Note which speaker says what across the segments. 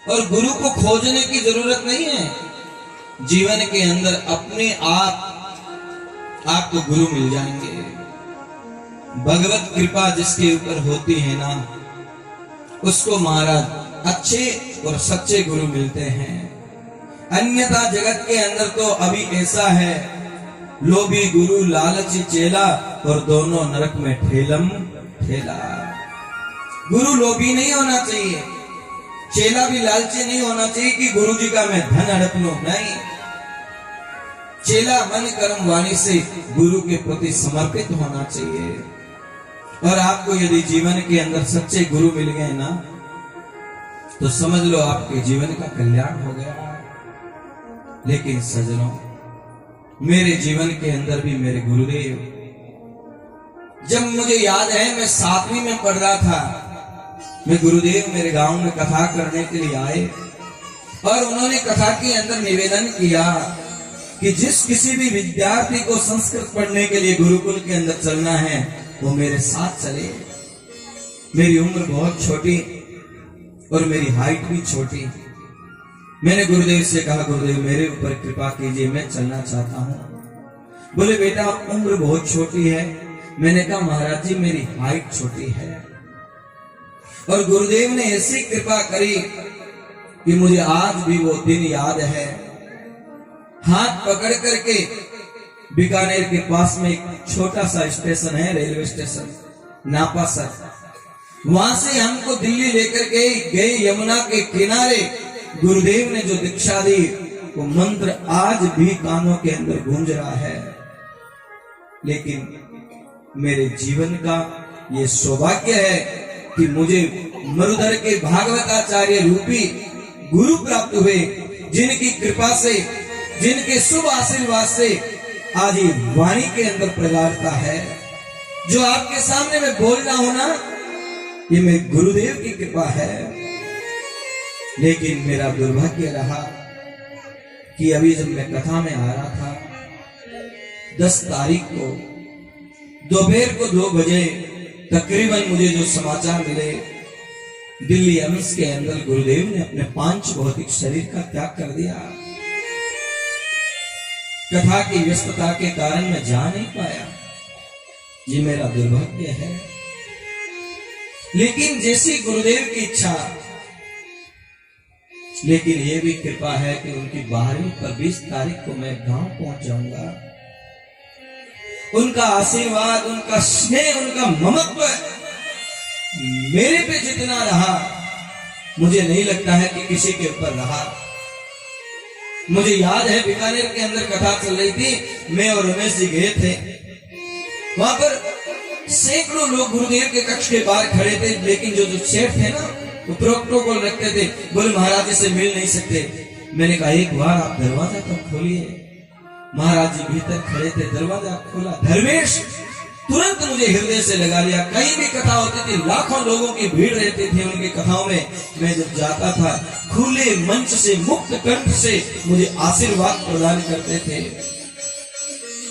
Speaker 1: और गुरु को खोजने की जरूरत नहीं है। जीवन के अंदर अपने आप आपको गुरु मिल जाएंगे। भगवत कृपा जिसके ऊपर होती है ना, उसको महाराज अच्छे और सच्चे गुरु मिलते हैं। अन्यथा जगत के अंदर तो अभी ऐसा है, लोभी गुरु लालची चेला और दोनों नरक में ठेलम ठेला। गुरु लोभी नहीं होना चाहिए, चेला भी लालची नहीं होना चाहिए कि गुरु जी का मैं धन हड़प लूं। नहीं, चेला मन कर्म वाणी से गुरु के प्रति समर्पित होना चाहिए। और आपको यदि जीवन के अंदर सच्चे गुरु मिल गए ना, तो समझ लो आपके जीवन का कल्याण हो गया। लेकिन सज्जनों, मेरे जीवन के अंदर भी मेरे गुरुदेव, जब मुझे याद है मैं 7वीं में पढ़ रहा था, मैं गुरुदेव मेरे गांव में कथा करने के लिए आए और उन्होंने कथा के अंदर निवेदन किया कि जिस किसी भी विद्यार्थी को संस्कृत पढ़ने के लिए गुरुकुल के अंदर चलना है वो मेरे साथ चले। मेरी उम्र बहुत छोटी और मेरी हाइट भी छोटी। मैंने गुरुदेव से कहा, गुरुदेव मेरे ऊपर कृपा कीजिए, मैं चलना चाहता हूं। बोले बेटा उम्र बहुत छोटी है। मैंने कहा महाराज जी मेरी हाइट छोटी है। और गुरुदेव ने ऐसी कृपा करी कि मुझे आज भी वो दिन याद है। हाथ पकड़ करके बीकानेर के पास में एक छोटा सा स्टेशन है, रेलवे स्टेशन नापासर, वहां से हमको दिल्ली लेकर गए। यमुना के किनारे गुरुदेव ने जो दीक्षा दी वो मंत्र आज भी कानों के अंदर गूंज रहा है। लेकिन मेरे जीवन का ये सौभाग्य है कि मुझे मरुधर के भागवताचार्य रूपी गुरु प्राप्त हुए, जिनकी कृपा से, जिनके शुभ आशीर्वाद से आज ये वाणी के अंदर प्रगाढ़ता है। जो आपके सामने मैं बोल रहा हूं ना, ये मेरे गुरुदेव की कृपा है। लेकिन मेरा दुर्भाग्य रहा कि अभी जब मैं कथा में आ रहा था, 10 तारीख को दोपहर को 2 बजे तकरीबन मुझे जो समाचार मिले, दिल्ली एम्स के अंदर गुरुदेव ने अपने 5 भौतिक शरीर का त्याग कर दिया। कथा की व्यस्तता के कारण मैं जा नहीं पाया। ये मेरा दुर्भाग्य है। लेकिन जैसी गुरुदेव की इच्छा, लेकिन ये भी कृपा है कि उनकी 12वीं पर 20 तारीख को मैं गांव पहुंच जाऊंगा। उनका आशीर्वाद, उनका स्नेह, उनका ममत्व मेरे पे जितना रहा, मुझे नहीं लगता है कि किसी के ऊपर रहा। मुझे याद है बीकानेर के अंदर कथा चल रही थी, मैं और रमेश जी गए थे। वहां पर सैकड़ों लोग गुरुदेव के कक्ष के बाहर खड़े थे। लेकिन जो सेठ थे ना, वो प्रोटोकॉल रखते थे, बोले महाराज जी से मिल नहीं सकते। मैंने कहा एक बार आप दरवाजा तो खोलिए। महाराज जी भीतर खड़े थे, दरवाजा खोला, धर्मेश तुरंत मुझे हृदय से लगा लिया। कहीं भी कथा होती थी, लाखों लोगों की भीड़ रहती थी उनकी कथाओं में। मैं जब जाता था, खुले मंच से, मुक्त कंठ से मुझे आशीर्वाद प्रदान करते थे।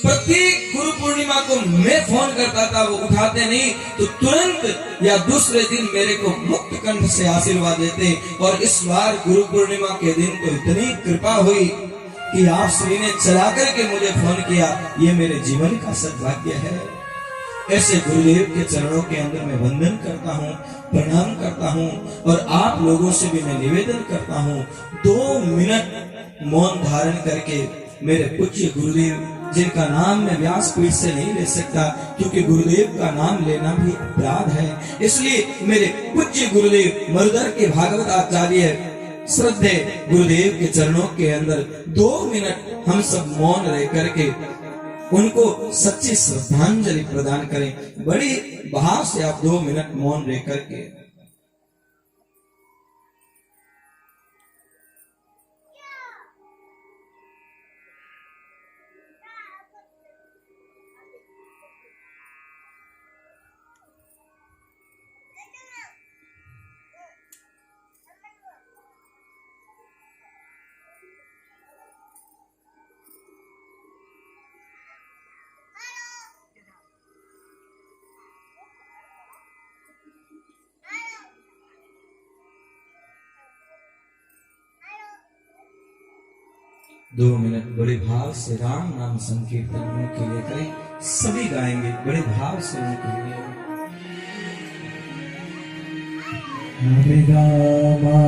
Speaker 1: प्रत्येक गुरु पूर्णिमा को मैं फोन करता था, वो उठाते नहीं तो तुरंत या दूसरे दिन मेरे को मुक्त कंठ से आशीर्वाद देते। और इस बार गुरु पूर्णिमा के दिन तो इतनी कृपा हुई कि आप श्री ने चला करके मुझे फोन किया। ये मेरे जीवन का सद्भाग्य है। ऐसे गुरुदेव के चरणों के अंदर मैं वंदन करता हूँ, प्रणाम करता हूँ। और आप लोगों से भी मैं निवेदन करता हूँ, 2 मिनट मौन धारण करके मेरे पूज्य गुरुदेव, जिनका नाम मैं व्यासपीठ से नहीं ले सकता क्योंकि गुरुदेव का नाम लेना भी अपराध है, इसलिए मेरे पूज्य गुरुदेव मरुधर के भागवत आचार्य श्रद्धे गुरुदेव के चरणों के अंदर 2 मिनट हम सब मौन रह करके उनको सच्ची श्रद्धांजलि प्रदान करें। बड़ी भाव से आप 2 मिनट मौन रह करके 2 मिनट बड़े भाव से राम नाम संकीर्तन उनके लिए करें। सभी गाएंगे बड़े भाव से उनके लिए।
Speaker 2: हरे रामा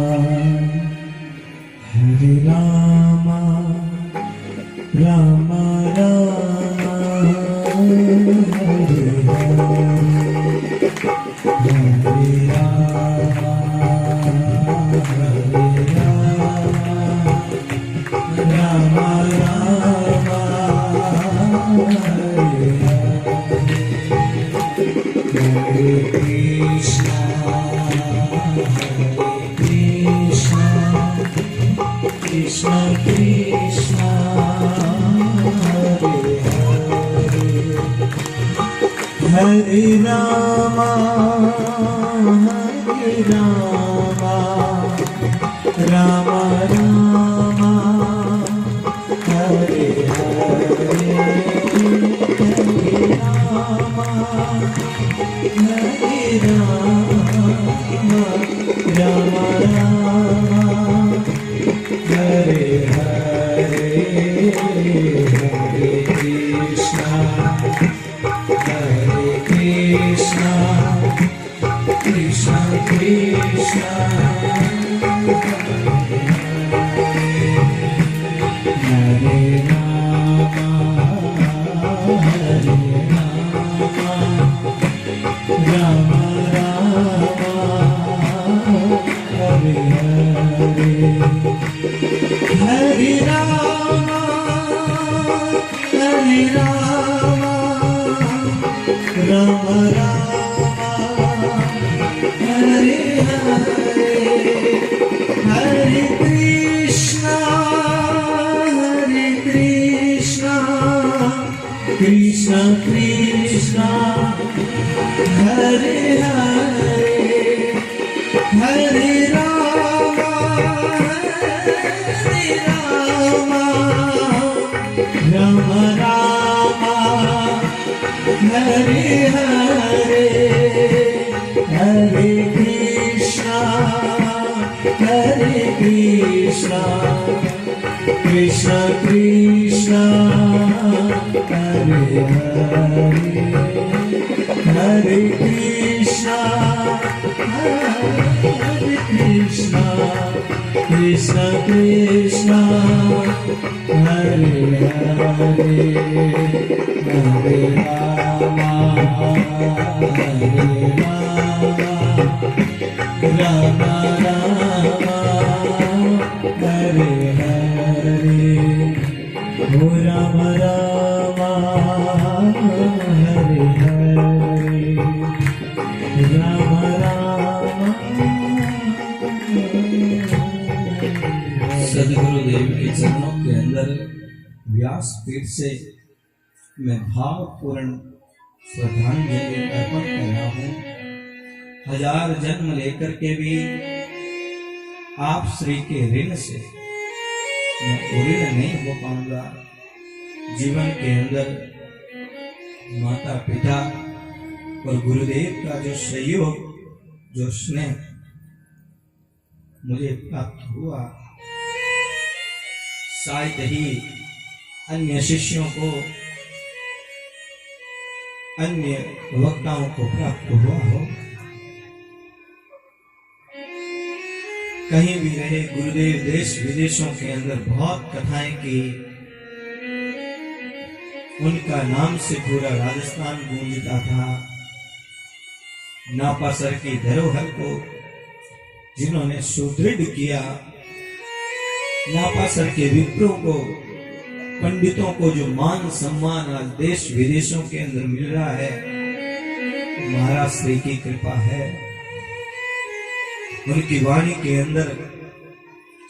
Speaker 2: राम राम हरे हरे राम राम हरे कृष्णा कृष्णा कृष्णा हरे राम राम राम हरे हरे राम राम हरे हरे कृष्णा कृष्णा कृष्णा हरे राम राम हरे हरे राम राम हरे हरे कृष्णा कृष्णा कृष्णा हरे हरे राम राम हरे हरे कृष्णा कृष्णा कृष्णा हरे हरे कृष्णा कृष्णा कृष्णा हरे हरे राम राम हरे हरे हो राम हरे हरे राम
Speaker 1: सदगुरुदेव के चरणों के अंदर व्यासपीठ से मैं भावपूर्ण श्रद्धांजलि अर्पण कर रहा हूँ। 1000 जन्म लेकर के भी आप श्री के ऋण से मैं ऋण नहीं हो पाऊंगा। जीवन के अंदर माता पिता और गुरुदेव का जो सहयोग, जो स्नेह मुझे प्राप्त हुआ, शायद ही अन्य शिष्यों को, अन्य वक्ताओं को प्राप्त हुआ हो। कहीं भी रहे गुरुदेव देश विदेशों के अंदर बहुत कथाएं की, उनका नाम से पूरा राजस्थान गूंजता था। नापासर की धरोहर को जिन्होंने सुदृढ़ किया, नापासर के विप्रों को, पंडितों को जो मान सम्मान आज देश विदेशों के अंदर मिल रहा है, महाराज श्री की कृपा है। उनकी वाणी के अंदर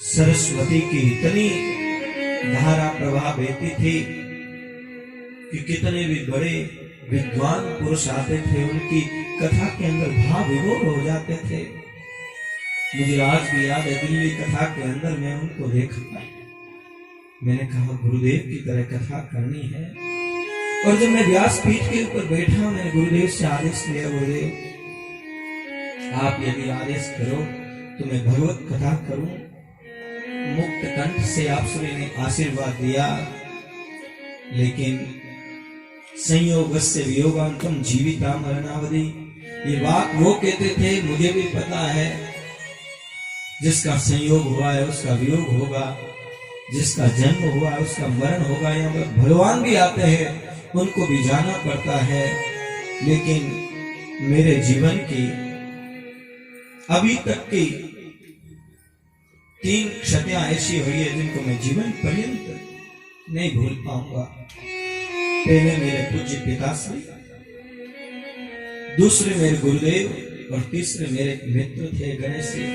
Speaker 1: सरस्वती की इतनी धारा प्रवाह बहती थी कि कितने भी बड़े विद्वान पुरुष आते थे, उनकी कथा के अंदर भाव विभोर हो जाते थे। मुझे आज भी याद है, दिल्ली कथा के अंदर मैं उनको देखा, मैंने कहा गुरुदेव की तरह कथा करनी है। और जब मैं व्यासपीठ के ऊपर बैठा, मैंने गुरुदेव से आदेश लिया, गुरुदेव आप यदि आदेश करो तो मैं भगवत कथा करूं। मुक्त कंठ से आप सभी ने आशीर्वाद दिया, लेकिन संयोगस्य वियोगांतम जीविता मरणावधि, ये बात वो कहते थे, मुझे भी पता है, जिसका संयोग हुआ है उसका वियोग होगा, जिसका जन्म हुआ है उसका मरण होगा। यहाँ पर भगवान भी आते हैं, उनको भी जाना पड़ता है, लेकिन मेरे जीवन की अभी तक की 3 क्षतियां ऐसी हुई है जिनको मैं जीवन पर्यंत नहीं भूल पाऊंगा। पहले मेरे पूज्य पिताश्री, दूसरे मेरे गुरुदेव और तीसरे मेरे मित्र थे गणेश जी।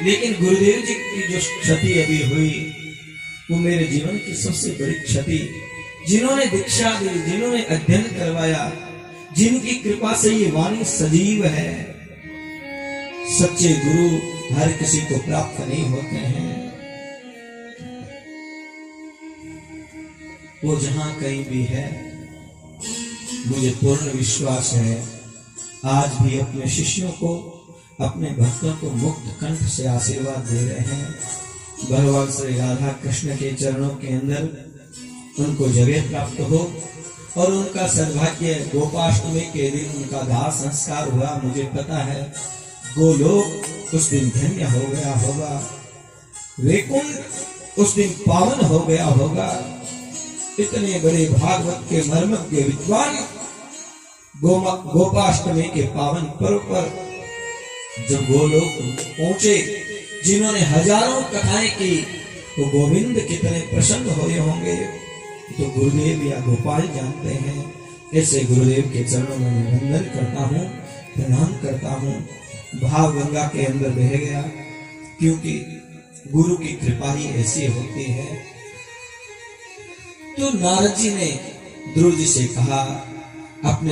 Speaker 1: लेकिन गुरुदेव जी की जो क्षति अभी हुई वो मेरे जीवन की सबसे बड़ी क्षति, जिन्होंने दीक्षा दी, जिन्होंने अध्ययन करवाया, जिनकी कृपा से ये वाणी सजीव है। सच्चे गुरु हर किसी को प्राप्त नहीं होते हैं, वो जहां कहीं भी है, मुझे पूर्ण विश्वास है आज भी अपने शिष्यों को, अपने भक्तों को मुक्त कंठ से आशीर्वाद दे रहे हैं। भगवान श्री राधा कृष्ण के चरणों के अंदर उनको जगह प्राप्त हो और उनका सद्भाग्य गोपाष्टमी के दिन उनका दाह संस्कार हुआ। मुझे पता है गोलोक उस दिन धन्य हो गया होगा, वैकुंठ उस दिन पावन हो गया होगा। इतने बड़े भागवत के मर्मज्ञ विद्वान गोपाष्टमी के पावन पर्व पर जब गोलोक पहुंचे, जिन्होंने हजारों कथाएं की, तो गोविंद कितने प्रसन्न हुए होंगे, तो गुरुदेव या गोपाल जानते हैं। ऐसे गुरुदेव के चरणों में मैं वंदन करता हूँ, प्रणाम करता हूँ। भाव गंगा के अंदर बह गया, क्योंकि गुरु की कृपा ही ऐसी होती है। तो नारद जी ने ध्रुव जी से कहा, अपने